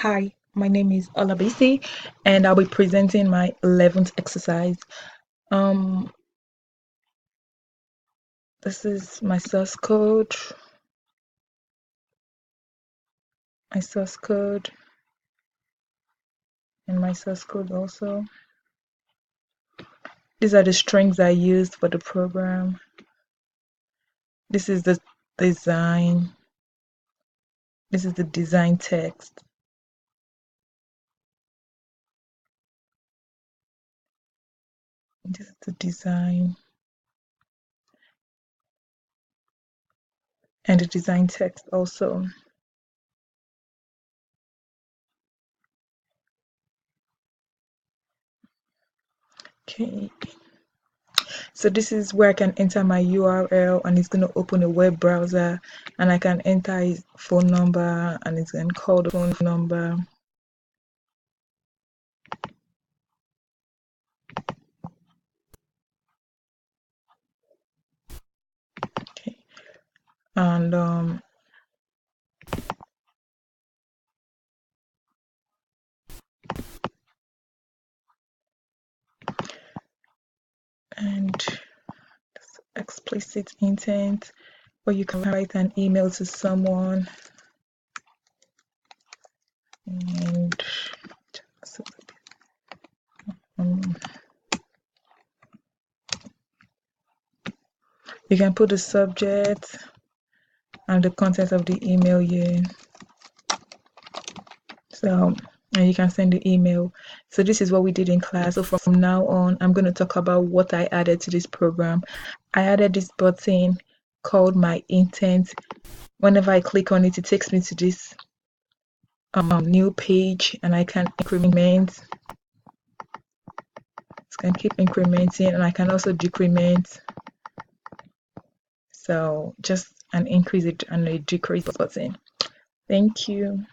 Hi, my name is Olabisi and I'll be presenting my 11th exercise. Um, this is my source code, and my source code also. These are the strings I used for the program. This is the design. This is the design text. This is the design and the design text also. Okay. So this is where I can enter my URL and it's going to open a web browser, and I can enter his phone number and it's going to call the phone number. Okay. And explicit intent, where you can write an email to someone, and um, you can put the subject and the content of the email here. So, and you can send the email. So this is what we did in class. So from now on, I'm going to talk about what I added to this program. I added this button called my intent. Whenever I click on it, it takes me to this new page, and I can increment. It's going to keep incrementing, and I can also decrement. So just an increase and a decrease button. Thank you.